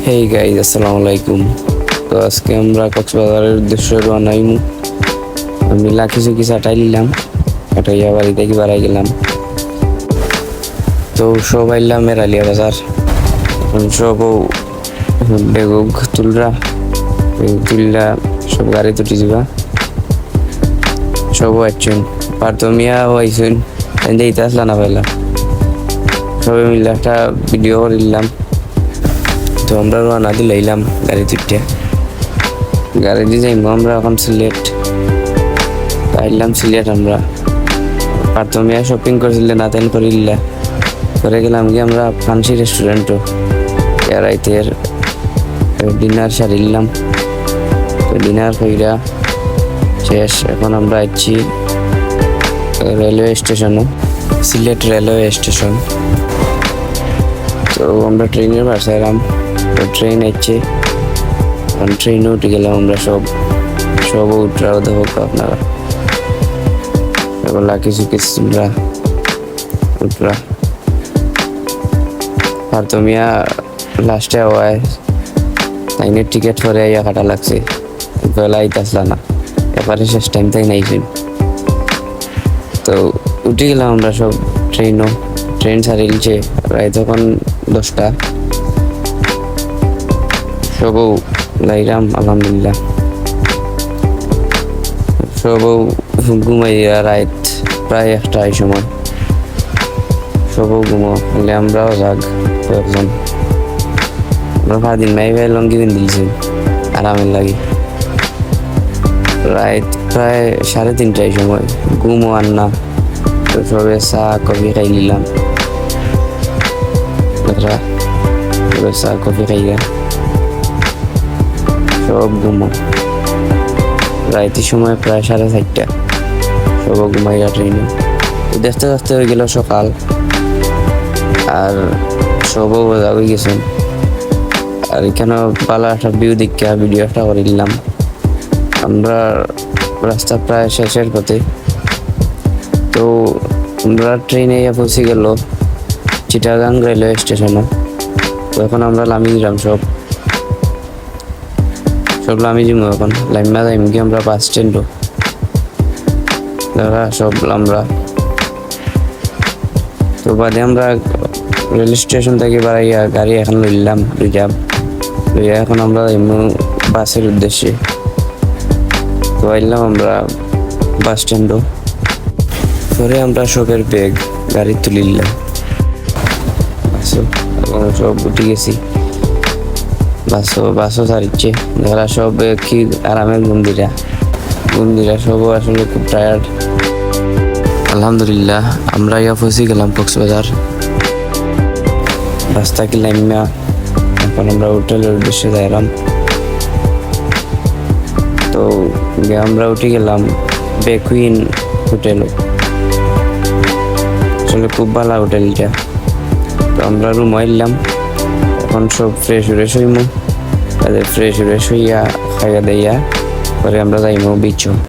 Hey guys, আসসালামু আলাইকুম। তো আজকে আমরা কক্সবাজারের উদ্দেশ্যে রওনা হইমু। আমি লাখি চুকি চাটাই নিলাম, কাটাইয়া বাড়ি থেকে বাড়াই গেলাম। তো সব আইলাম মেরালিয়া বাজার। সব বেগুগ তুলরা তুললা সব গাড়ি তুটি যাবা। সব আইছুন, পারতমিয়া আইছুন, এইটা আসলা না পাইলাম। সবাই মিলে একটা ভিডিও করিলাম। তো আমরা রওনা দিলাম গাড়ি তুলতে। গাড়ি দিয়ে যাইব আমরা এখন সিলেট। পাইলাম সিলেট আমরা। পারতমিয়া শপিং করছিলে না তেন করিল্লা করে গেলাম গিয়ে আমরা ফান্সি রেস্টুরেন্টও রাইতের ডিনার সারিলাম। তো ডিনার কইরা শেষ, এখন আমরা আছি রেলওয়ে স্টেশনে, সিলেট রেলওয়ে স্টেশন। তো আমরা ট্রেনের বাসায় এলাম। তো ট্রেন আসছে, ট্রেনে উঠে গেলাম আমরা। সব উঠরাও দেখো আপনারা, এগুলা কিছু আমরা উঠরা। আর তুমিয়া লাস্টে হওয়ায় তাইনের টিকিট করে আইয়া কাটা লাগছে, বেলা আইতাসলা না, এবারে শেষ টাইম তাই নাইছেন। তো উঠে গেলাম আমরা সব ট্রেন ছাড়িলছে প্রায় তখন 10টা। সবও লাইরাম আলহামদুলিল্লাহ। সবও ঘুমাইয়া রাত প্রায় 1টার সময় সবও ঘুমো হলে আমরাও যাক কয়েকজন। আমরা ভাদিন মাই ভাই লঙ্গি দিন দিলছি আরামের লাগে। রাত প্রায় 3:30টার সময় ঘুমো আর না। তো সবে চা কফি খাই নিলাম। চা কফি খাইয়া সব ঘুমো। রাইতের সময় প্রায় 4:30টা, সব ঘুমাইয়া ট্রেনে। দেখতে দেখতে হয়ে গেল সকাল, আর সবও বোঝা হয়ে গেছেন। আর এখানে পালা একটা ভিউ দেখে ভিডিও একটা করে দিলাম। আমরা রাস্তা প্রায় শেষের পথে। তো আমরা ট্রেনে পৌঁছে গেল চিটাগাং রেলওয়ে স্টেশনে। তো এখন আমরা লামি দিলাম সব লামি যাবো। এখন লাইমা যাইম কি আমরা বাস স্ট্যান্ডও দাঁড়া সব আমরা। তো বাদে আমরা রেল স্টেশন থেকে বাড়াইয়া গাড়ি এখন লইলাম রিজার্ভ লইয়া। এখন আমরা বাসের উদ্দেশ্যে তো আইলাম আমরা বাস স্ট্যান্ডও। পরে আমরা সবের ব্যাগ গাড়ি তুলিলাম, সব উঠে গেছি। বাসও ছাড়িচ্ছে, যারা সব কি আরামের বন্দিরা সব আসলে খুব টায়ার্ড। আলহামদুলিল্লাহ আমরা ইয়া পৌঁছে গেলাম কক্সবাজার। রাস্তা কি লাইমা, এখন আমরা হোটেলের উদ্দেশ্যে যাইলাম। তো আমরা উঠে গেলাম বেকুইন হোটেল। আসলে খুব ভালো হোটেলটা। তো আমরা রুম আইলাম। এখন সব ফ্রেশ হইমু, ফ্রেশ হইয়া খাইয়া দাইয়া পরে আমরা যাইমু বিচও।